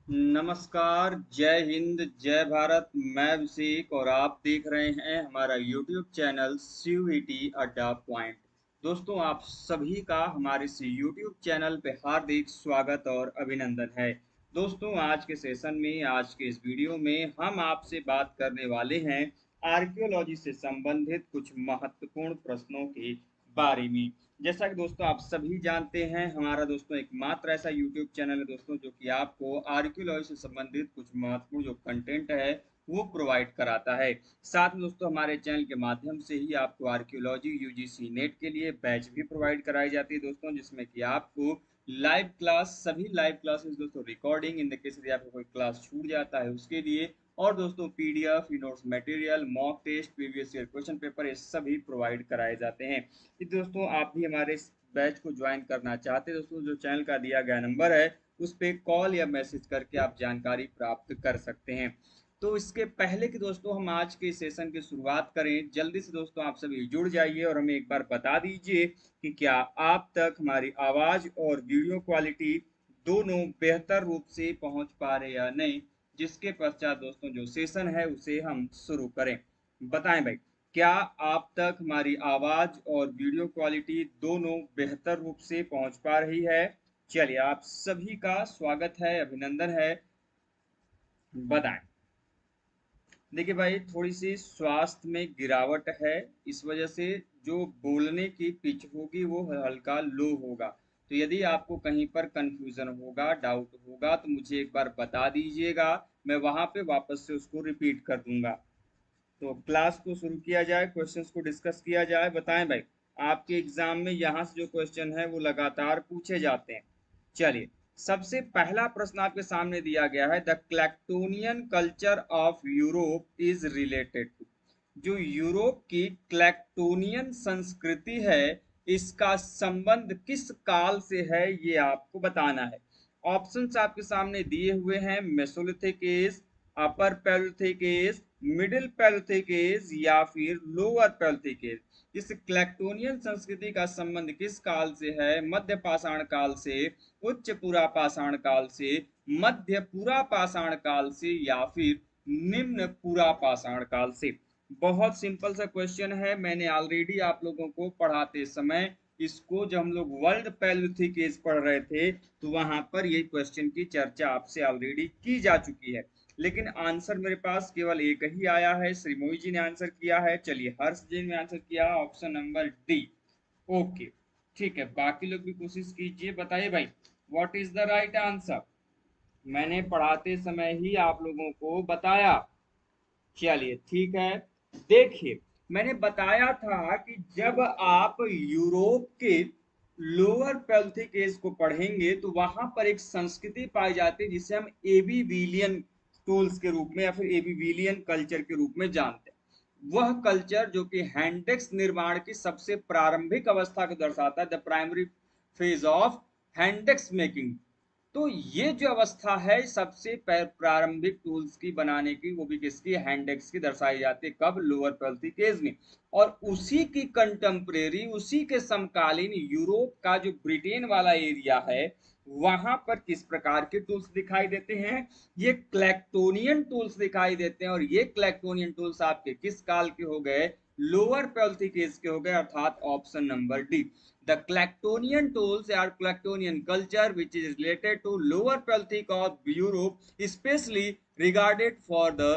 नमस्कार, जय हिंद, जय भारत। मैं अभिषेक और आप देख रहे हैं हमारा यूट्यूब चैनल सीयूईटी अड्डा पॉइंट। दोस्तों, आप सभी का हमारे इस यूट्यूब चैनल पे हार्दिक स्वागत और अभिनंदन है। दोस्तों, आज के सेशन में, आज के इस वीडियो में हम आपसे बात करने वाले हैं आर्कियोलॉजी से संबंधित कुछ महत्वपूर्ण प्रश्नों के बारे में। जैसा कि दोस्तों आप सभी जानते हैं, हमारा दोस्तों एकमात्र ऐसा यूट्यूब चैनल है दोस्तों जो कि आपको आर्कियोलॉजी से संबंधित कुछ महत्वपूर्ण जो कंटेंट है वो प्रोवाइड कराता है। साथ में दोस्तों हमारे चैनल के माध्यम से ही आपको आर्कियोलॉजी यूजीसी नेट के लिए बैच भी प्रोवाइड कराई जाती है दोस्तों, जिसमें कि आपको लाइव क्लास, सभी लाइव क्लासेस दोस्तों, रिकॉर्डिंग इन द केस यदि आपको कोई क्लास छूट जाता है उसके लिए, और दोस्तों PDF, notes material, mock test, previous year question paper, ये सभी प्रोवाइड कराए जाते हैं। कि दोस्तों आप भी हमारे इस बैच को ज्वाइन करना चाहते हैं दोस्तों, जो चैनल का दिया गया नंबर है उस पर कॉल या मैसेज करके आप जानकारी प्राप्त कर सकते हैं। तो इसके पहले कि दोस्तों हम आज के सेशन की शुरुआत करें, जल्दी से दोस्तों आप सभी जुड़ जाइए और हमें एक बार बता दीजिए कि क्या आप तक हमारी आवाज और वीडियो क्वालिटी दोनों बेहतर रूप से पहुंच पा रहे या नहीं। जिसके पश्चात दोस्तों जो सेशन है उसे हम शुरू करें। बताएं भाई, क्या आप तक हमारी आवाज और वीडियो क्वालिटी दोनों बेहतर रूप से पहुंच पा रही है? चलिए, आप सभी का स्वागत है, अभिनंदन है। बताएं। देखिए भाई, थोड़ी सी स्वास्थ्य में गिरावट है, इस वजह से जो बोलने की पिच होगी वो हल्का लो होगा। तो यदि आपको कहीं पर कंफ्यूजन होगा, डाउट होगा, तो मुझे एक बार बता दीजिएगा, मैं वहां पे वापस से उसको रिपीट कर दूंगा। तो क्लास को शुरू किया जाए, क्वेश्चंस को डिस्कस किया जाए। बताएं भाई, आपके एग्जाम में यहाँ से जो क्वेश्चन है वो लगातार पूछे जाते हैं। चलिए, सबसे पहला प्रश्न आपके सामने दिया गया है, the Clactonian culture of Europe is related to. जो यूरोप की क्लैक्टोनियन संस्कृति है, इसका संबंध किस काल से है, ये आपको बताना है। ऑप्शंस आपके सामने दिए हुए हैं, mesolithic age, upper palaeolithic age, middle palaeolithic age या फिर लोअर पैलियोलिथिक एज। इस क्लैक्टोनियन संस्कृति का संबंध किस काल से है? मध्य पाषाण काल से, उच्च पुरा पाषाण काल से, मध्य पुरा पाषाण काल से या फिर निम्न पुरा पाषाण काल से। बहुत सिंपल सा क्वेश्चन है, मैंने ऑलरेडी आप लोगों को पढ़ाते समय इसको, जब हम लोग वर्ल्ड पैलियोलिथिक एज पढ़ रहे थे, तो वहां पर ये क्वेश्चन की चर्चा आपसे ऑलरेडी की जा चुकी है। लेकिन आंसर मेरे पास केवल एक ही आया है, श्रीमोई जी ने आंसर किया है। चलिए, हर्ष जी ने आंसर किया, ऑप्शन नंबर डी। ओके, ठीक है, बाकी लोग भी कोशिश कीजिए। बताइए भाई, what is the right answer? मैंने पढ़ाते समय ही आप लोगों को बताया। चलिए ठीक है। देखिए, मैंने बताया था कि जब आप यूरोप के लोअर पैलियोलिथिक एज को पढ़ेंगे तो वहां पर एक संस्कृति पाई जाती है जिसे हम एबीविलियन टूल्स के रूप में या फिर एबीविलियन कल्चर के रूप में जानते हैं। वह कल्चर जो कि हैंडेक्स निर्माण की सबसे प्रारंभिक अवस्था को दर्शाता है, the primary phase of handaxe making. तो ये जो अवस्था है सबसे प्रारंभिक टूल्स की बनाने की, वो भी किसकी? हैंडेक्स की दर्शाई जाती है। कब? लोअर पैलियोलिथिक एज में। और उसी की कंटेम्परेरी, उसी के समकालीन यूरोप का जो ब्रिटेन वाला एरिया है, वहां पर किस प्रकार के टूल्स दिखाई देते हैं? ये क्लैक्टोनियन टूल्स दिखाई देते हैं। और ये क्लैक्टोनियन टूल्स आपके किस काल के हो गए? लोअर पैलियोलिथिक एज के हो गए, अर्थात option number D. The Clactonian tools are Clactonian culture which is related to lower Paleolithic of Europe, especially regarded for the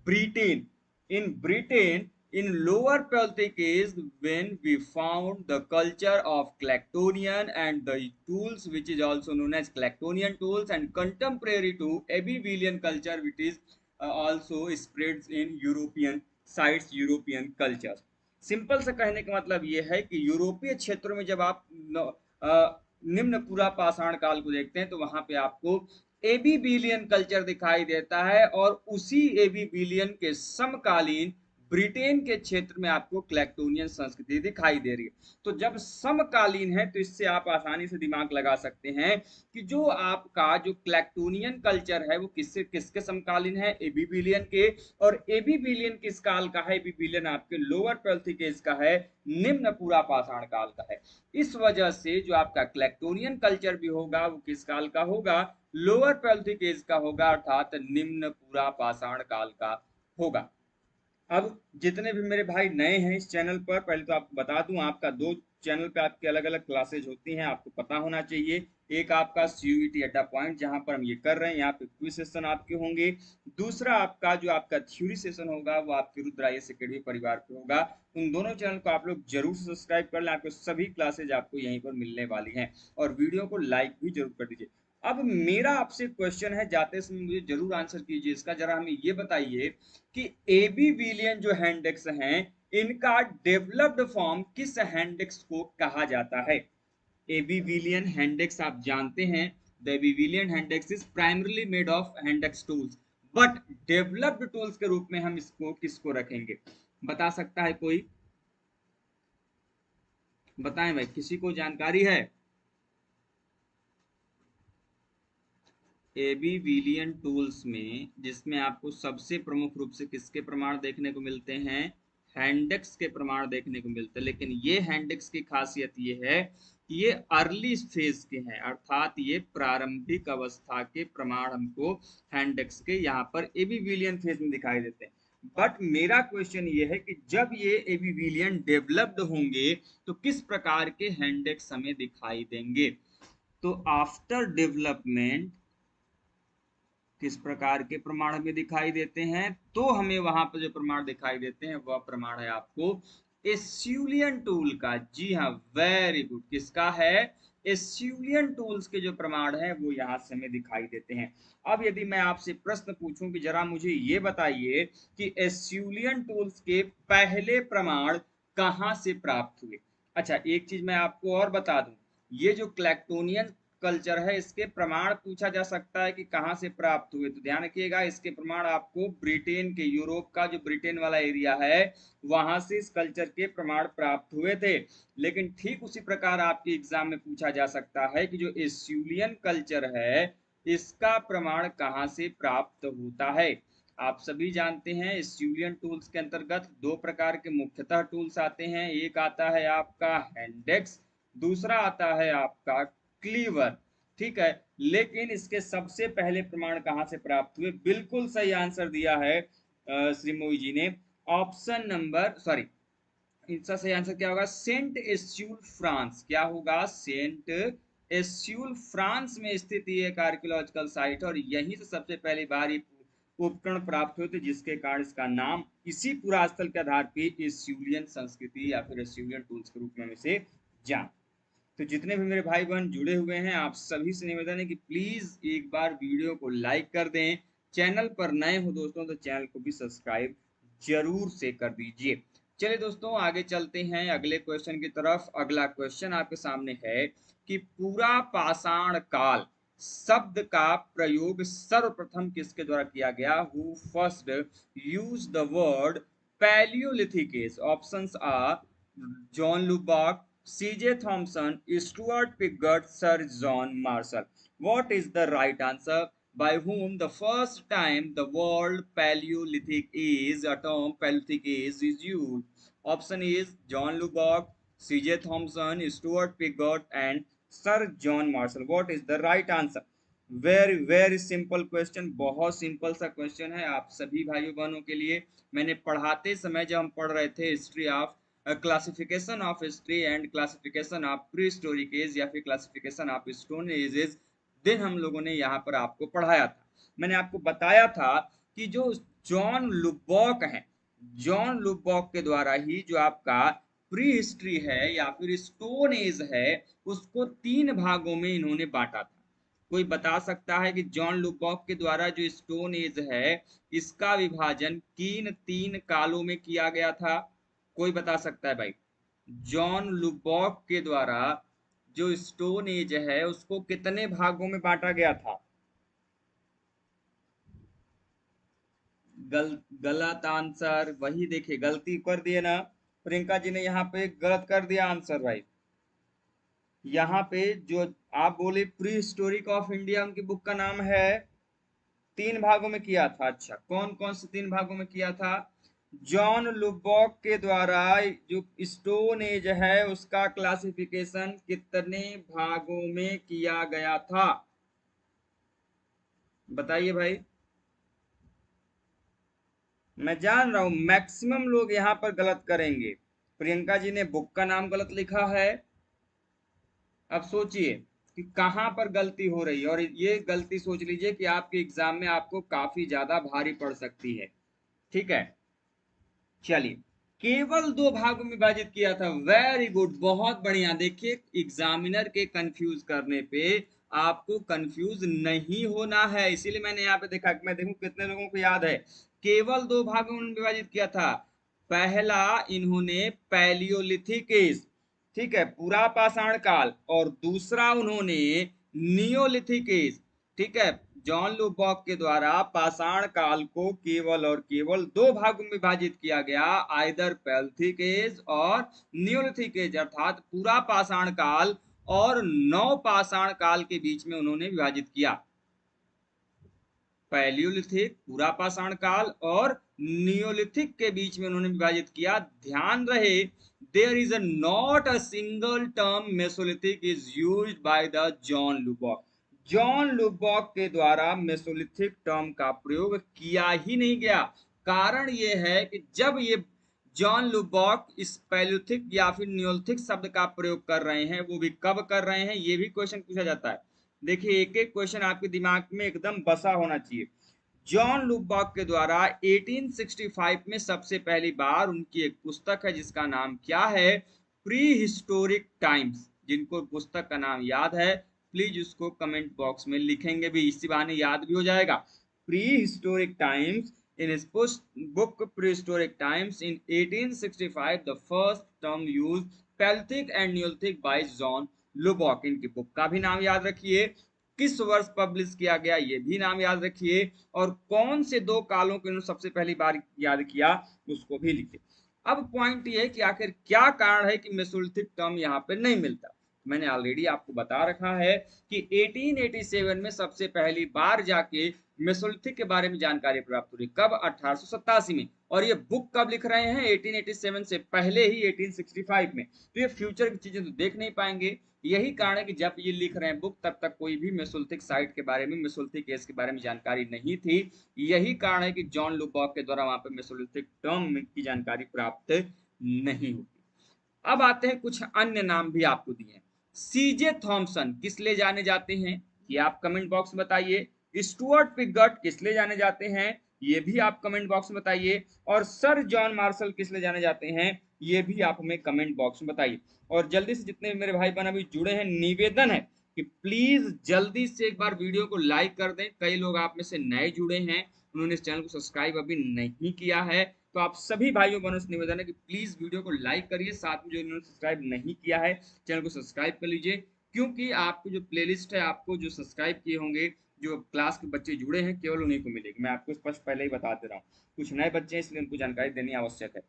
Britain. In Britain, in lower Paleolithic age, when we found the culture of Clactonian and the tools which is also known as Clactonian tools, and contemporary to Abbevillian culture which is also spreads in European sites, European cultures. Simple से कहने का मतलब यह है कि यूरोपीय क्षेत्रों में जब आप निम्न पूरा पाषाण काल को देखते हैं तो वहां पे आपको एबीबिलियन कल्चर दिखाई देता है, और उसी एबीबिलियन के समकालीन ब्रिटेन के क्षेत्र में आपको क्लेक्टोनियन संस्कृति दिखाई दे रही है। तो जब समकालीन है तो इससे आप आसानी से दिमाग लगा सकते हैं कि जो आपका जो क्लेक्टोनियन कल्चर है वो किससे किसके समकालीन है, एबी विलियन के। और एबी विलियन किस काल का है? एबी विलियन आपके लोअर पैलियोलिथिक एज का है, निम्न पूरा पाषाण काल का है। इस वजह से जो आपका क्लेक्टोनियन कल्चर भी होगा वो किस काल का होगा? लोअर पैलियोलिथिक एज का होगा, अर्थात निम्न पूरा पाषाण काल का होगा। अब जितने भी मेरे भाई नए हैं इस चैनल पर, पहले तो आपको बता दूं, आपका दो चैनल पे आपके अलग अलग क्लासेज होती हैं, आपको पता होना चाहिए। एक आपका सीयूईटी अड्डा पॉइंट, जहां पर हम ये कर रहे हैं, यहाँ पे क्विज सेशन आपके होंगे। दूसरा आपका जो आपका थ्योरी सेशन होगा वो आपके रुद्र आईएएस एकेडमी परिवार पे होगा। उन दोनों चैनल को आप लोग जरूर से सब्सक्राइब कर लें, आपको सभी क्लासेज आपको यहीं पर मिलने वाली हैं। और वीडियो को लाइक भी जरूर कर दीजिए। अब मेरा आपसे क्वेश्चन है, जाते समय मुझे जरूर आंसर कीजिए इसका, जरा हमें ये बताइए कि एबी विलियन जो हैंडेक्स हैं, इनका डेवलप्ड फॉर्म किस हैंडेक्स को कहा जाता है? एबी विलियन हैंडेक्स आप जानते हैं, the Abbevillian handaxe is primarily made of handaxe tools, but developed tools के रूप में हम इसको किसको रखेंगे? बता सकता है कोई? बताएं भाई, किसी को जानकारी है? एबी विलियन टूल्स में जिसमें आपको सबसे प्रमुख रूप से किसके प्रमाण देखने को मिलते हैं? हैंडेक्स के प्रमाण देखने को मिलते हैं। लेकिन ये हैंडेक्स की खासियत ये है कि ये अर्ली फेज के हैं, अर्थात ये प्रारंभिक अवस्था के प्रमाण हमको हैंडेक्स के यहाँ पर एबी विलियन फेज में दिखाई देते हैं। बट मेरा क्वेश्चन ये है कि जब ये एबी विलियन डेवलप्ड होंगे तो किस प्रकार के हैंडेक्स हमें दिखाई देंगे? तो आफ्टर डेवलपमेंट किस प्रकार के प्रमाण हमें दिखाई देते हैं? तो हमें वहां पर जो प्रमाण दिखाई देते हैं वह प्रमाण है आपको एस्यूलियन टूल का। जी हाँ, वेरी गुड। किसका है? एस्यूलियन टूल्स के जो प्रमाण है वो यहाँ से हमें दिखाई देते हैं। अब यदि मैं आपसे प्रश्न पूछूं कि जरा मुझे ये बताइए कि एस्यूलियन टूल्स के पहले प्रमाण कहाँ से प्राप्त हुए? अच्छा, एक चीज मैं आपको और बता दूं, ये जो क्लेक्टोनियन कल्चर है इसके प्रमाण पूछा जा सकता है कि कहाँ से प्राप्त हुए। तो ध्यान रखिएगा, इसके प्रमाण आपको ब्रिटेन के, यूरोप का जो ब्रिटेन वाला एरिया है वहां से इस कल्चर के प्रमाण प्राप्त हुए थे। लेकिन ठीक उसी प्रकार आपके एग्जाम में पूछा जा सकता है कि जो एस्यूलियन कल्चर है इसका प्रमाण कहाँ से प्राप्त होता है? आप सभी जानते हैं एस्यूलियन टूल्स के अंतर्गत दो प्रकार के मुख्यतः टूल्स आते हैं। एक आता है आपका हैंडेक्स, दूसरा आता है आपका क्लीवर। ठीक है, लेकिन इसके सबसे पहले प्रमाण कहां से प्राप्त हुए? बिल्कुल सही आंसर दिया है श्री मोई जी ने। ऑप्शन नंबर, सॉरी, इसका सही आंसर क्या होगा? Saint Acheul France. क्या होगा? सेंट एस्यूल फ्रांस में स्थित ये एक आर्कियोलॉजिकल साइट है और यहीं से सबसे पहली बार ये उपकरण प्राप्त हुए थे, जिसके कारण इसका नाम इसी पुरास्थल के आधार पर एस्यूलियन संस्कृति या फिर एस्यूलियन टूल्स के रूप में इसे जान। तो जितने भी मेरे भाई बहन जुड़े हुए हैं, आप सभी से निवेदन है कि प्लीज एक बार वीडियो को लाइक कर दें। चैनल पर नए हो दोस्तों तो चैनल को भी सब्सक्राइब जरूर से कर दीजिए। चलिए दोस्तों, आगे चलते हैं अगले क्वेश्चन की तरफ। अगला क्वेश्चन आपके सामने है कि पूरा पाषाण काल शब्द का प्रयोग सर्वप्रथम किसके द्वारा किया गया? Who first use the word palaeolithic age? Options are John Lubbock, C.J. Thompson, Stuart Piggott, Sir John Marshall. What is the right answer? By whom the first time the word Paleolithic is, a term Paleolithic age is used? Option is John Lubbock, C.J. Thompson, Stuart Piggott, and Sir John Marshall. What is the right answer? Very simple question, बहुत simple सा question है आप सभी भाइयों बहनों के लिए। मैंने पढ़ाते समय जब हम पढ़ रहे थे history of classification of history and classification of prehistoric age या फिर क्लासिफिकेशन ऑफ स्टोन एजेस, दिन हम लोगों ने यहाँ पर आपको पढ़ाया था। मैंने आपको बताया था कि जो जॉन लुबॉक है, जॉन लुबॉक के द्वारा ही जो आपका प्री हिस्ट्री है या फिर स्टोन एज है उसको तीन भागों में इन्होंने बांटा था। कोई बता सकता है कि जॉन लुबॉक के द्वारा जो स्टोन एज है इसका विभाजन किन तीन कालों में किया गया था? कोई बता सकता है भाई? जॉन लुबॉक के द्वारा जो स्टोन एज है उसको कितने भागों में बांटा गया था? गलत आंसर। वही देखिए, गलती कर दिए ना प्रियंका जी ने, यहाँ पे गलत कर दिया आंसर भाई। यहाँ पे जो आप बोले प्री हिस्टोरिक ऑफ इंडिया, उनकी बुक का नाम है, 3 भागों में किया था। अच्छा, कौन कौन से 3 भागों में किया था? जॉन लुबॉक के द्वारा जो स्टोन एज है उसका क्लासिफिकेशन कितने भागों में किया गया था? बताइए भाई। मैं जान रहा हूं मैक्सिमम लोग यहां पर गलत करेंगे। प्रियंका जी ने बुक का नाम गलत लिखा है। अब सोचिए कि कहां पर गलती हो रही है, और ये गलती सोच लीजिए कि आपके एग्जाम में आपको काफी ज्यादा भारी पड़ सकती है। ठीक है, चलिए। केवल 2 भागों में विभाजित किया था, वेरी गुड, बहुत बढ़िया। देखिए, एग्जामिनर के कंफ्यूज करने पे आपको कंफ्यूज नहीं होना है, इसीलिए मैंने यहाँ पे देखा कि मैं देखूं कितने लोगों को याद है। केवल 2 भागों में विभाजित किया था। पहला इन्होंने पैलियोलिथिक एज, ठीक है, पूरा पाषाण काल, और दूसरा उन्होंने नियोलिथिक एज, ठीक है। जॉन लुबॉक के द्वारा पाषाण काल को केवल और केवल 2 भागों में विभाजित किया गया, आइदर पैलियोलिथिक एज और नियोलिथिक एज, अर्थात पूरा पाषाण काल और नव पाषाण काल के बीच में उन्होंने विभाजित किया। पैलियोलिथिक, पूरा पाषाण काल, और नियोलिथिक के बीच में उन्होंने विभाजित किया। ध्यान रहे, there is not a single term mesolithic is used by the John Lubbock. John Lubbock के द्वारा मेसोलिथिक टर्म का प्रयोग किया ही नहीं गया। कारण यह है कि जब ये जॉन लुबॉक इस पैलियोलिथिक या फिर नियोलिथिक शब्द का प्रयोग कर रहे हैं, वो भी कब कर रहे हैं, ये भी क्वेश्चन पूछा जाता है। देखिए, एक एक क्वेश्चन आपके दिमाग में एकदम बसा होना चाहिए। जॉन लुबॉक के द्वारा 1865 में सबसे पहली बार उनकी एक पुस्तक है जिसका नाम क्या है? Pre historic times. जिनको पुस्तक का नाम याद है प्लीज उसको कमेंट बॉक्स में लिखेंगे भी, इसी बहाने याद भी हो जाएगा। Pre historic times, in his book Prehistoric Times in 1865 the first term used Pelthic and Neolithic by John Lubbock। इनकी बुक का भी नाम याद रखिए, किस वर्ष पब्लिश किया गया ये भी नाम याद रखिए, और कौन से 2 कालों को इन्होंने सबसे पहली बार याद किया उसको भी लिखिए। अब पॉइंट ये है कि आखिर क्या कारण है कि मेसोलिथिक टर्म यहाँ पे नहीं मिलता। मैंने ऑलरेडी आपको बता रखा है कि 1887 में सबसे पहली बार जाके मेसोलिथिक के बारे में जानकारी प्राप्त हुई। कब? 1887 में। और ये बुक कब लिख रहे हैं? 1887 से पहले ही 1865 में। तो ये फ्यूचर की चीजें तो देख नहीं पाएंगे। यही कारण है कि जब ये लिख रहे हैं बुक, तब तक कोई भी मेसोलिथिक साइट के बारे में, मेसोलिथिक एज के बारे में जानकारी नहीं थी। यही कारण है कि जॉन लुबॉक के द्वारा वहां पर मेसोलिथिक टर्म की जानकारी प्राप्त नहीं होती। अब आते हैं कुछ अन्य नाम भी आपको दिए हैं। सीजे थॉमसन किस लिए जाने जाते हैं, ये आप कमेंट बॉक्स में बताइए। स्टुअर्ट पिगट किस लिए जाने जाते हैं, ये भी आप कमेंट बॉक्स में बताइए। और सर जॉन मार्शल किस लिए जाने जाते हैं, ये भी आप हमें कमेंट बॉक्स में बताइए। और जल्दी से जितने मेरे भाई बहन अभी जुड़े हैं, निवेदन है कि प्लीज जल्दी से एक बार वीडियो को लाइक कर दें। कई लोग आप में से नए जुड़े हैं, उन्होंने इस चैनल को सब्सक्राइब अभी नहीं किया है, तो आप सभी भाइयों बहनों से निवेदन है कि प्लीज वीडियो को लाइक करिए, साथ में जो इन्होंने सब्सक्राइब नहीं किया है चैनल को सब्सक्राइब कर लीजिए। क्योंकि आपको जो प्लेलिस्ट है, आपको जो सब्सक्राइब किए होंगे, जो क्लास के बच्चे जुड़े हैं, केवल उन्हीं को मिलेगी। मैं आपको स्पष्ट पहले ही बता दे रहा हूँ, कुछ नए बच्चे हैं इसलिए उनको जानकारी देनी आवश्यक है।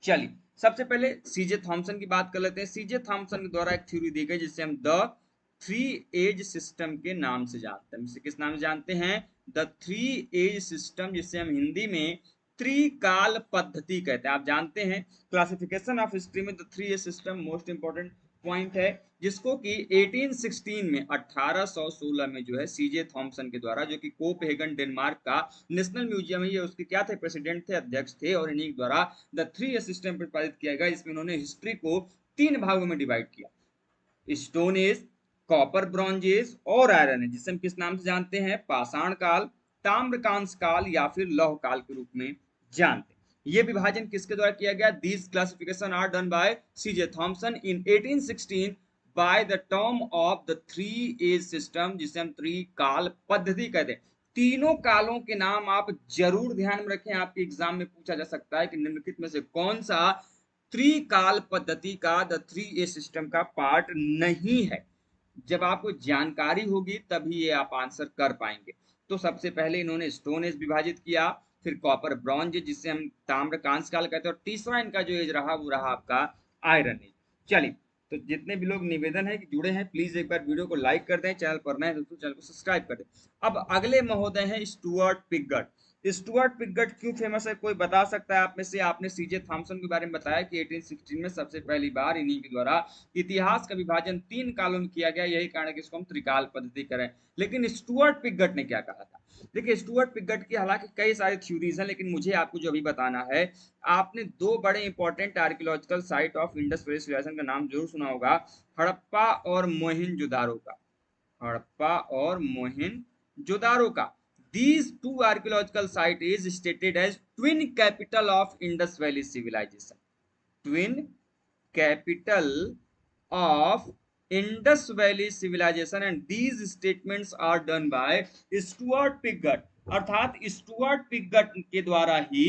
चलिए, सबसे पहले सीजे थॉमसन की बात कर लेते हैं। सीजे थॉमसन के द्वारा एक थ्योरी दी गई जिसे हम द थ्री एज सिस्टम के नाम से जानते हैं। इसे किस नाम से जानते हैं? द थ्री एज सिस्टम, जिसे हम हिंदी में त्रिकाल पद्धति कहते हैं। आप जानते हैं क्लासिफिकेशन ऑफ हिस्ट्री में the three age system most important point है, जिसको कि 1816 में 1816 में जो है सीजे थॉमसन के द्वारा, जो कि कोपहेगन डेनमार्क का नेशनल म्यूजियम है, ये उसके क्या थे? प्रेसिडेंट थे, अध्यक्ष थे। और इन्हीं द्वारा द थ्री एज सिस्टम प्रतिपादित किया गया, इसमें उन्होंने हिस्ट्री को 3 भागों में डिवाइड किया। Stone age, copper bronze age और आयरन एज, जिसे हम किस नाम से जानते हैं? पाषाण काल, ताम्रकांस काल या फिर लौह काल के रूप में जानते हैं। ये विभाजन किसके द्वारा किया गया? These classification are done by CJ Thomsen in 1816 by the term of the three age system, जिसे हम त्रिकाल पद्धति कहते हैं। तीनों कालों के नाम आप जरूर ध्यान में रखें, आपके एग्जाम में पूछा जा सकता है कि निम्नलिखित में से कौन सा त्रिकाल पद्धति का, द थ्री ए सिस्टम का पार्ट नहीं है। जब आपको जानकारी होगी तभी ये आप आंसर कर पाएंगे। तो सबसे पहले इन्होंने स्टोन एज विभाजित किया, फिर कॉपर ब्रॉन्ज जिसे हम ताम्र कांस्य काल कहते हैं, और तीसरा इनका जो एज रहा वो रहा आपका आयरन एज। चलिए, तो जितने भी लोग निवेदन है कि जुड़े हैं प्लीज एक बार वीडियो को लाइक कर दें, चैनल पर नए दोस्तों चैनल को सब्सक्राइब कर दें। अब अगले महोदय हैं स्टुअर्ट पिगट। स्टुअर्ट पिगट क्यों फेमस है, कोई बता सकता है आप में से? आपने सीजे थॉमसन के बारे में बताया कि 1816 में सबसे पहली बार इन्हीं के द्वारा इतिहास का विभाजन 3 कालों में किया गया, यही कारण है कि इसको हम त्रिकाल पद्धति करें। लेकिन स्टुअर्ट पिगट ने क्या कहा था? देखिए, स्टुअर्ट पिगट की हालांकि कई सारी थ्योरीज हैं, लेकिन मुझे आपको जो अभी बताना है, आपने दो बड़े important archaeological site of Indus valley civilisation का नाम जरूर सुना होगा, हड़प्पा और मोहनजोदारो का। हड़प्पा और मोहनजोदारो का। These two archaeological site is stated as twin capital of Indus Valley civilization. Twin capital of Indus Valley civilization, and these statements are done by Stuart Piggott। अर्थात स्टुअर्ट पिगट के द्वारा ही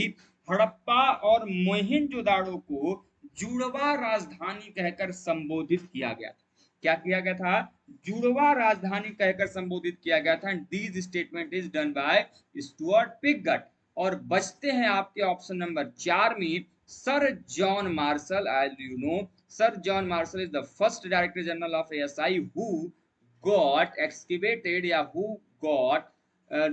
हड़प्पा और मोहनजोदाड़ो को जुड़वा राजधानी कहकर संबोधित किया गया था। क्या किया गया था? जुड़वा राजधानी कहकर संबोधित किया गया था। And these statement is done by Stuart Piggott. और बचते हैं आपके ऑप्शन नंबर 4 में Sir John Marshall. As you know, Sir John Marshall is the first director general of ASI who got excavated या who got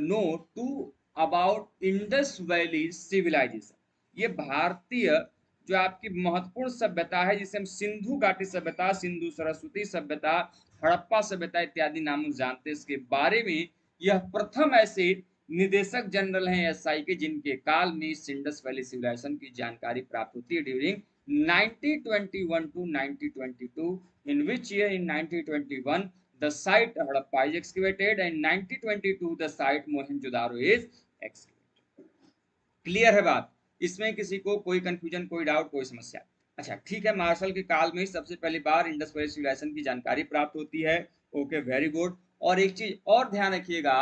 know to about Indus valley civilization. ये भारतीय जो आपकी महत्वपूर्ण सभ्यता है, जिसे हम सिंधु घाटी सभ्यता, सिंधु सरस्वती सभ्यता, हड़प्पा सभ्यता इत्यादि नामों से जानते हैं, इसके बारे में यह प्रथम ऐसे निदेशक जनरल हैं एसआई के जिनके काल में इंडस वैली सिविलाइजेशन की जानकारी प्राप्त होती है during 1921 to 1922, in which year in 1921 the site Harappa is excavated and 1922 the site Mohenjo-daro is excavated। Clear है बात? इसमें किसी को कोई कंफ्यूजन, कोई डाउट, कोई समस्या? अच्छा ठीक है, मार्शल के काल में ही सबसे पहली बार इंडस वैली सिविलाइजेशन की जानकारी प्राप्त होती है। Okay, very good. और एक चीज और ध्यान रखिएगा,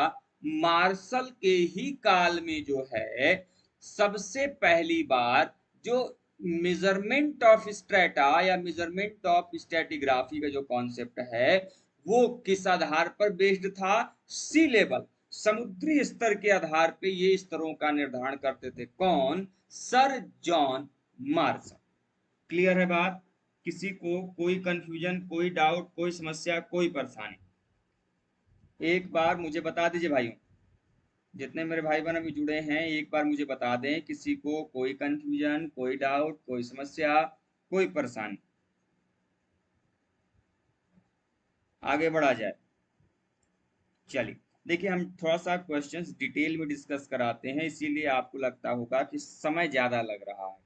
मार्शल के ही काल में जो है सबसे पहली बार जो मेजरमेंट ऑफ स्ट्रेटा या मेजरमेंट ऑफ स्ट्रेटिग्राफी का जो कॉन्सेप्ट है वो किस आधार पर बेस्ड था? सी लेवल, समुद्री स्तर के आधार पे ये स्तरों का निर्धारण करते थे। कौन? Sir John martial. क्लियर है बात? किसी को कोई कंफ्यूजन, कोई डाउट, कोई समस्या, कोई परेशानी? एक बार मुझे बता दीजिए भाइयों, जितने मेरे भाई बहन अभी जुड़े हैं एक बार मुझे बता दें, किसी को कोई कंफ्यूजन, कोई डाउट, कोई समस्या, कोई परेशानी? आगे बढ़ा जाए। चलिए देखिए, हम थोड़ा सा क्वेश्चंस डिटेल में डिस्कस कराते हैं, इसीलिए आपको लगता होगा कि समय ज्यादा लग रहा है।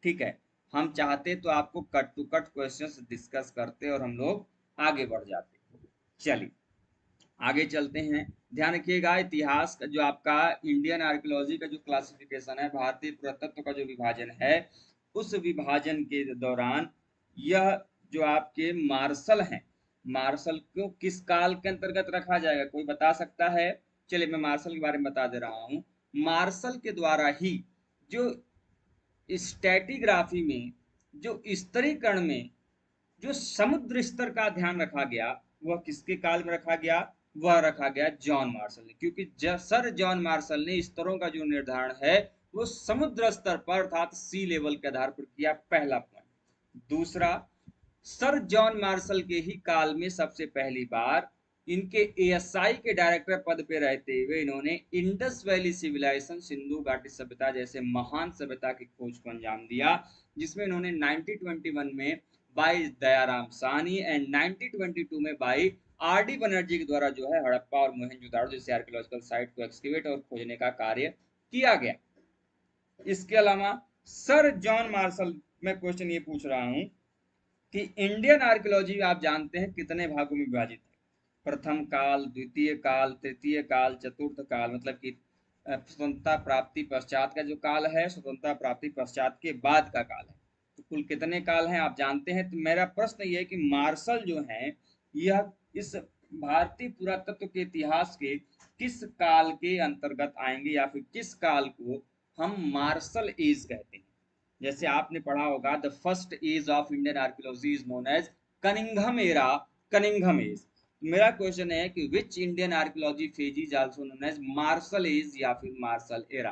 ठीक है, हम चाहते तो आपको cut to cut questions discuss करते और हम लोग आगे बढ़ जाते। चलिए आगे चलते हैं। ध्यान रखिएगा, इतिहास का जो आपका इंडियन आर्कियोलॉजी का जो क्लासिफिकेशन है, भारतीय पुरातत्व का जो विभाजन है, उस विभाजन के दौरान यह जो आपके मार्शल हैं, मार्शल को किस काल के अंतर्गत रखा जाएगा? कोई बता सकता है? चलिए मैं मार्शल के बारे में बता दे रहा हूं। मार्शल के द्वारा ही जो स्टैटिग्राफी में, जो स्तरीकरण में जो समुद्र स्तर का ध्यान रखा गया, वह किसके काल में रखा गया? वह रखा गया जॉन मार्शल ने। क्योंकि सर जॉन मार्शल ने स्तरों का जो निर्धारण है वो समुद्र स्तर पर अर्थात सी लेवल के आधार पर किया, पहला पॉइंट। दूसरा, सर जॉन मार्शल के ही काल में सबसे पहली बार इनके एएसआई के डायरेक्टर पद पे रहते हुए इन्होंने इंडस वैली सिविलाइजेशन, सिंधु घाटी सभ्यता जैसे महान सभ्यता की खोज को अंजाम दिया, जिसमें इन्होंने 1921 में बाई दयाराम साहनी एंड 1922 में बाई आर.डी. बनर्जी के द्वारा जो है हड़प्पा और मोहनजोदाड़ो जैसे आर्कियोलॉजिकल साइट को एक्सकेवेट और खोजने का कार्य किया गया। इसके अलावा सर जॉन मार्शल, मैं क्वेश्चन ये पूछ रहा हूं कि इंडियन आर्कियोलॉजी आप जानते हैं कितने भागों में विभाजित है? प्रथम काल, द्वितीय काल, तृतीय काल, चतुर्थ काल, मतलब कि स्वतंत्रता प्राप्ति पश्चात का जो काल है, स्वतंत्रता प्राप्ति पश्चात के बाद का काल है। तो कुल कितने काल हैं आप जानते हैं? तो मेरा प्रश्न ये है कि मार्शल जो है यह इस भारतीय पुरातत्व के इतिहास के किस काल के अंतर्गत आएंगे, या फिर किस काल को हम मार्शल एज कहते हैं? जैसे आपने पढ़ा होगा, the first age of Indian archaeology is known as Cunningham era, Cunningham age. मेरा क्वेश्चन है कि which Indian archaeology phase is also known as Marshall age या फिर मार्शल एरा?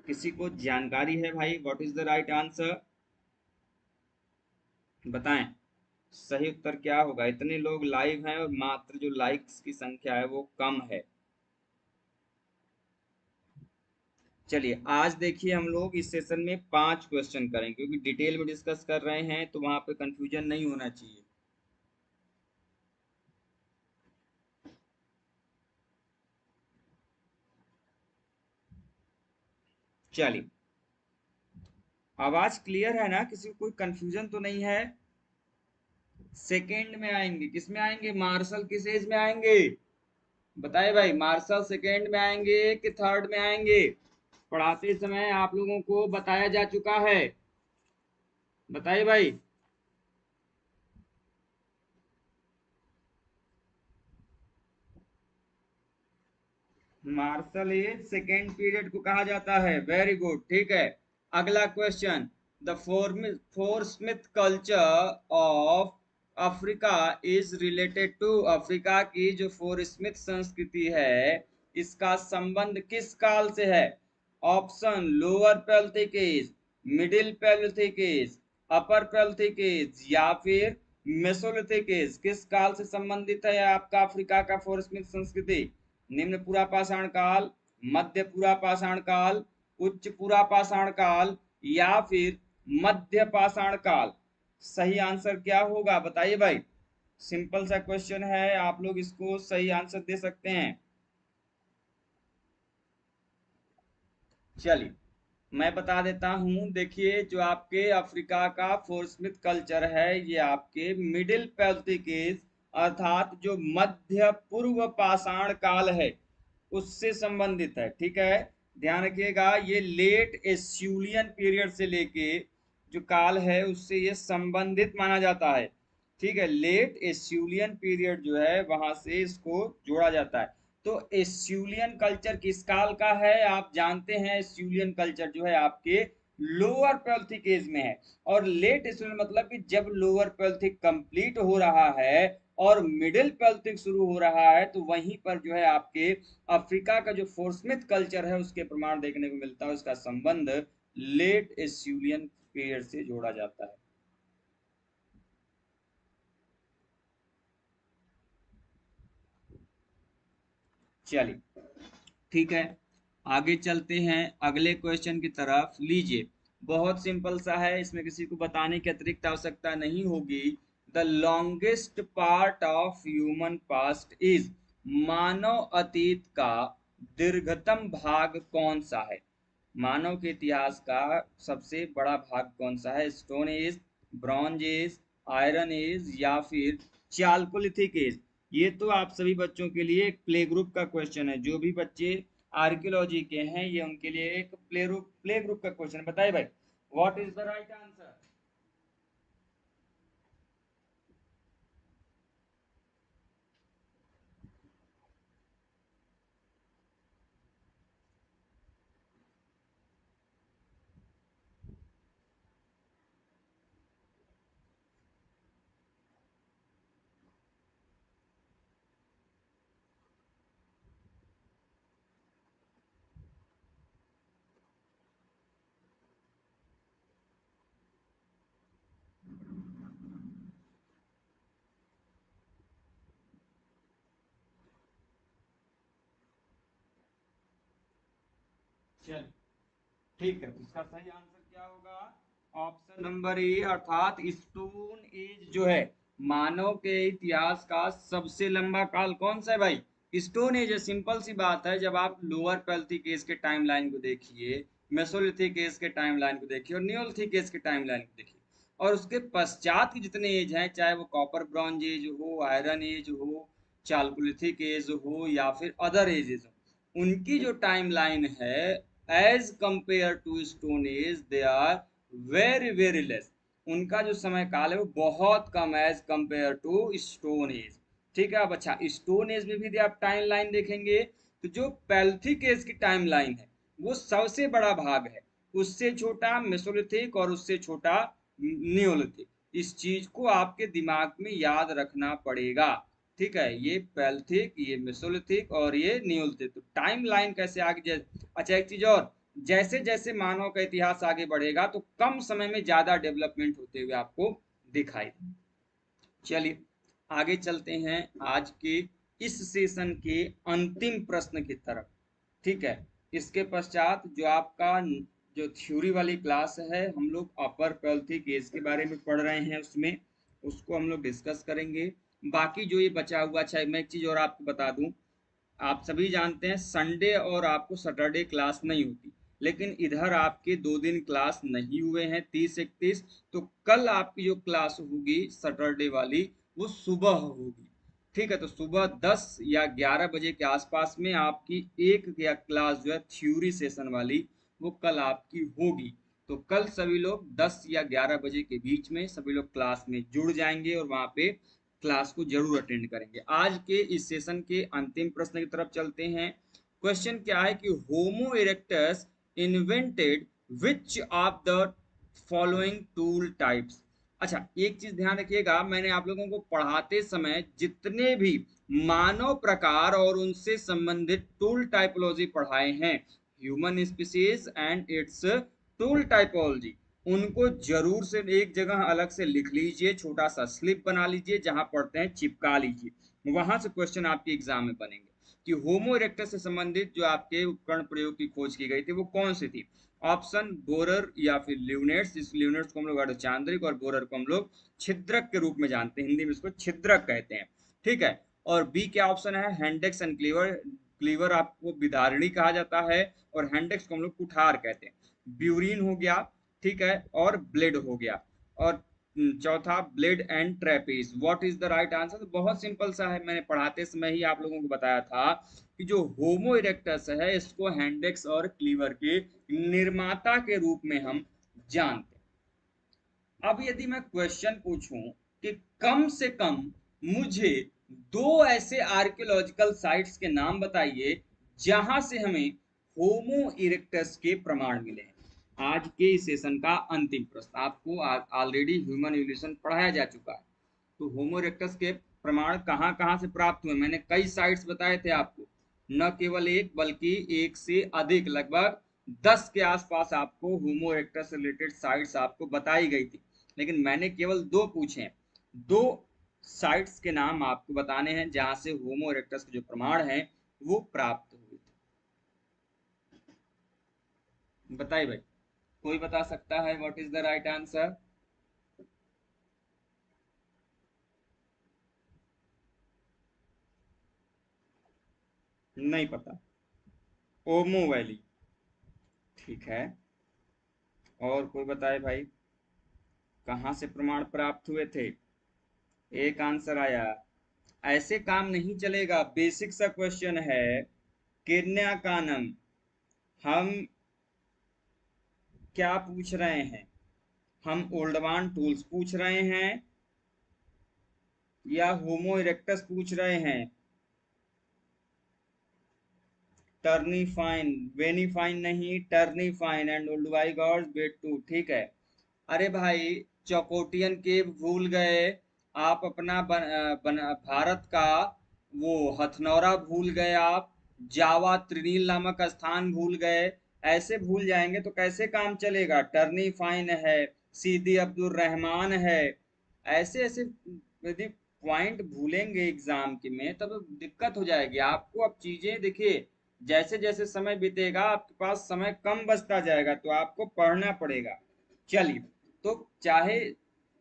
किसी को जानकारी है भाई? What is the right answer? बताएं, सही उत्तर क्या होगा? इतने लोग लाइव हैं और मात्र जो लाइक्स की संख्या है वो कम है। चलिए आज देखिए, हम लोग इस सेशन में 5 क्वेश्चन करेंगे क्योंकि डिटेल में डिस्कस कर रहे हैं तो वहां पे कंफ्यूजन नहीं होना चाहिए। चलिए, आवाज क्लियर है ना? किसी को कोई कंफ्यूजन तो नहीं है? सेकंड में आएंगे, किस में आएंगे? मार्शल किस एज में आएंगे? बताए भाई, मार्शल सेकंड में आएंगे कि थर्ड में आएंगे? पढ़ाते समय आप लोगों को बताया जा चुका है। बताइए भाई। मार्शल एज सेकेंड पीरियड को कहा जाता है। वेरी गुड, ठीक है। अगला question, the Fauresmith culture of Africa is related to, Africa की जो फोर स्मिथ संस्कृति है इसका संबंध किस काल से है? Option, lower palaeolithic age, middle palaeolithic age, upper palaeolithic age या फिर मेसोलिथिक एज। किस काल से संबंधित है आपका अफ्रीका का फोर स्मिथ संस्कृति? निम्न पूरा पाषाण काल, मध्य पूरा पाषाण काल, उच्च पूरा पाषाण काल या फिर मध्य पाषाण काल? सही आंसर क्या होगा बताइए भाई। सिंपल सा क्वेश्चन है, आप लोग इसको सही आंसर दे सकते हैं। चलिए मैं बता देता हूं, देखिए जो आपके अफ्रीका का फोर्समिथ कल्चर है ये आपके मिडिल पैलियोलिथिक एज अर्थात जो मध्य पूर्व पाषाण काल है उससे संबंधित है। ठीक है, ध्यान रखिएगा, ये लेट एस्यूलियन पीरियड से लेके जो काल है उससे ये संबंधित माना जाता है। ठीक है, लेट एस्यूलियन पीरियड जो है वहां से इसको जोड़ा जाता है। तो एस्यूलियन कल्चर किस काल का है? आप जानते हैं एस्यूलियन कल्चर जो है आपके लोअर पैलियोलिथिक एज में है। और लेट एस्यूलियन मतलब कि जब लोअर पैलियोलिथिक कंप्लीट हो रहा है और मिडिल पैलियोलिथिक शुरू हो रहा है तो वहीं पर जो है आपके अफ्रीका का जो फोर्समिथ कल्चर है उसके प्रमाण देखने को मिलता है। उसका संबंध लेट एस्यूलियन पीरियड से जोड़ा जाता है। चलिए ठीक है, आगे चलते हैं अगले क्वेश्चन की तरफ। लीजिए, बहुत सिंपल सा है, इसमें किसी को बताने की अतिरिक्त आवश्यकता नहीं होगी। The longest part of human past is, मानव अतीत का दीर्घतम भाग कौन सा है? मानव के इतिहास का सबसे बड़ा भाग कौन सा है? Stone age, bronze age, iron age या फिर चालकोलिथिक एज? ये तो आप सभी बच्चों के लिए एक प्ले ग्रुप का क्वेश्चन है। जो भी बच्चे आर्कियोलॉजी के हैं ये उनके लिए एक प्ले ग्रुप का क्वेश्चन। बताइए भाई, what is the right answer? चल ठीक है, तो इसका सही आंसर क्या होगा? ऑप्शन नंबर ए अर्थात स्टोन एज जो है मानव के इतिहास का सबसे लंबा काल कौन सा है भाई? स्टोन एज है। सिंपल सी बात है, जब आप लोअर पैलियोलिथिक एज के टाइमलाइन को देखिए, मेसोलिथिक एज के टाइमलाइन को देखिए और नियोलिथिक एज के टाइमलाइन को देखिए और उसके पश्चात के जितने एज हैं, चाहे वो कॉपर ब्रॉन्ज एज हो, आयरन एज हो, चालकोलिथिक एज हो या फिर अदर एजेस हो, उनकी जो टाइमलाइन है as compare to stone age they are very very less. उनका जो समय काल है वो बहुत कम as compare to stone age. ठीक है, अब अच्छा, स्टोन एज में भी यदि आप टाइम लाइन देखेंगे तो जो पैलिथिक एज की टाइम लाइन है वो सबसे बड़ा भाग है, उससे छोटा मेसोलिथिक और उससे छोटा नियोलिथिक। इस चीज को आपके दिमाग में याद रखना पड़ेगा। ठीक है, ये पैलिथिक, ये मेसोलिथिक और ये नियोलिथिक। तो टाइम लाइन कैसे आगे अच्छा, एक चीज और, जैसे जैसे मानव का इतिहास आगे बढ़ेगा तो कम समय में ज्यादा डेवलपमेंट होते हुए आपको दिखाई दे। चलिए आगे चलते हैं आज के इस सेशन के अंतिम प्रश्न की तरफ। ठीक है, इसके पश्चात जो आपका जो थ्योरी वाली क्लास है, हम लोग अपर पैल्थिक एज के बारे में पढ़ रहे हैं, उसमें उसको हम लोग डिस्कस करेंगे। बाकी जो ये बचा हुआ, अच्छा मैं एक चीज और आपको बता दूं, आप सभी जानते हैं संडे और आपको सैटरडे क्लास नहीं होती, लेकिन इधर आपके 2 दिन क्लास नहीं हुए हैं, 30 31। तो कल आपकी जो क्लास होगी सैटरडे वाली, वो सुबह होगी। ठीक है, तो सुबह 10 या 11 बजे के आसपास में आपकी एक या क्लास जो है थ्योरी सेशन वाली, वो कल आपकी होगी। तो कल सभी लोग 10 या 11 बजे के बीच में सभी लोग क्लास में जुड़ जाएंगे और वहां पे क्लास को जरूर अटेंड करेंगे। आज के इस सेशन के अंतिम प्रश्न की तरफ चलते हैं। क्वेश्चन क्या है कि Homo erectus invented which of the following tool types. अच्छा एक चीज ध्यान रखिएगा, मैंने आप लोगों को पढ़ाते समय जितने भी मानव प्रकार और उनसे संबंधित टूल टाइपोलॉजी पढ़ाए हैं, human species and it's tool typology, उनको जरूर से एक जगह अलग से लिख लीजिए, छोटा सा स्लिप बना लीजिए, जहां पढ़ते हैं चिपका लीजिए, वहां से क्वेश्चन आपके एग्जाम में बनेंगे कि होमो इरेक्टस से संबंधित जो आपके उपकरण प्रयोग की खोज की गई थी वो कौन सी थी। ऑप्शन बोरर या फिर ल्यूनेट्स, इस ल्यूनेट्स को हम लोग अर्धचांद्रिक और बोरर को हम लोग छिद्रक के रूप में जानते हैं, हिंदी में इसको छिद्रक कहते हैं। ठीक है, और बी क्या ऑप्शन है, हैंडेक्स एंड क्लीवर, क्लीवर आपको विदारणी कहा जाता है और हैंडेक्स को हम लोग कुठार कहते हैं। ब्यूरिन हो गया, ठीक है, और ब्लेड हो गया, और चौथा blade and trapeze. What is the right answer? तो बहुत सिंपल सा है, मैंने पढ़ाते समय ही आप लोगों को बताया था कि जो होमो इरेक्टस है इसको हैंडेक्स और क्लीवर के निर्माता के रूप में हम जानते हैं। अब यदि मैं क्वेश्चन पूछूं कि कम से कम मुझे 2 ऐसे आर्कियोलॉजिकल साइट्स के नाम बताइए जहां से हमें होमो इरेक्टस के प्रमाण मिले हैं। आज के इस सेशन का अंतिम प्रश्न, आपको ऑलरेडी ह्यूमन इवोल्यूशन पढ़ाया जा चुका है, तो होमो इरेक्टस के प्रमाण कहाँ कहाँ से प्राप्त हुए, मैंने कई साइट्स बताए थे आपको, न केवल एक बल्कि एक से अधिक, लगभग 10 के आसपास आपको होमो इरेक्टस से रिलेटेड साइट्स आपको बताई गई थी, लेकिन मैंने केवल 2 पूछे हैं। 2 साइट्स के नाम आपको बताने हैं जहां से होमो इरेक्टस के जो प्रमाण हैं वो प्राप्त हुए थे। बताइए भाई, कोई बता सकता है what is the right answer? नहीं पता, ओमो वैली। ठीक है, और कोई बताए भाई, कहाँ से प्रमाण प्राप्त हुए थे? एक आंसर आया। ऐसे काम नहीं चलेगा, बेसिक सा क्वेश्चन है। किन्या कानन, हम क्या पूछ रहे हैं, हम ओल्डमान टूल्स पूछ रहे हैं या होमो इरेक्टस पूछ रहे हैं? टर्नीफाइन, वेनीफाइन नहीं, टर्नीफाइन एंड ओल्डवाई गॉड्स बेट टू। ठीक है, अरे भाई चौकोटियन केव भूल गए, आप अपना भारत का वो हथनौरा भूल गए, आप जावा त्रिनील नामक स्थान भूल गए। ऐसे भूल जाएंगे तो कैसे काम चलेगा? टर्नी फाइन है, सीदी अब्दुल रहमान है, ऐसे ऐसे यदि पॉइंट भूलेंगे एग्जाम के में तब दिक्कत हो जाएगी आपको। अब चीजें देखिए, जैसे जैसे समय बीतेगा आपके पास समय कम बचता जाएगा, तो आपको पढ़ना पड़ेगा। चलिए, तो चाहे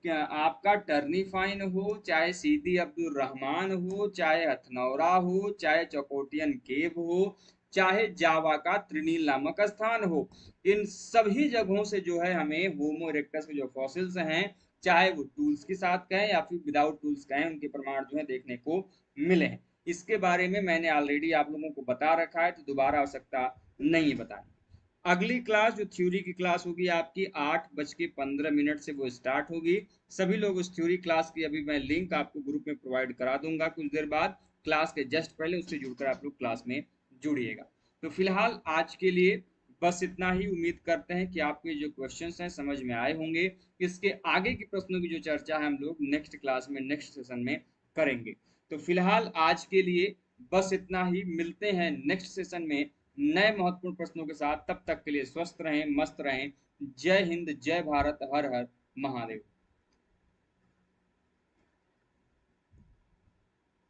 आपका टर्नी फाइन हो, चाहे सीदी अब्दुल रहमान हो, चाहे हथनौरा हो, चाहे चौकोटियन केव हो, चाहे जावा का त्रिनील नामक स्थान हो, इन सभी जगहों से जो है हमें होमो इरेक्टस के जो फॉसिल्स हैं, चाहे वो टूल्स के साथ कहें या फिर विदाउट टूल्स कहें, उनके प्रमाण जो है देखने को मिले हैं। इसके बारे में मैंने ऑलरेडी आप लोगों को बता रखा है, तो दोबारा आवश्यकता नहीं है बताने। अगली क्लास जो थ्योरी की क्लास होगी आपकी 8:15 से वो स्टार्ट होगी। सभी लोग उस थ्योरी क्लास की अभी मैं लिंक आपको ग्रुप में प्रोवाइड करा दूंगा कुछ देर बाद, क्लास के जस्ट पहले उससे जुड़कर आप लोग क्लास में जुड़िएगा। तो फिलहाल आज के लिए बस इतना ही। उम्मीद करते हैं कि आपके जो क्वेश्चंस हैं समझ में आए होंगे। इसके आगे के प्रश्नों की जो चर्चा है हम लोग नेक्स्ट क्लास में, नेक्स्ट सेशन में करेंगे। तो फिलहाल आज के लिए बस इतना ही, मिलते हैं नेक्स्ट सेशन में नए महत्वपूर्ण प्रश्नों के साथ। तब तक के लिए स्वस्थ रहें, मस्त रहें। जय हिंद, जय भारत, हर हर महादेव।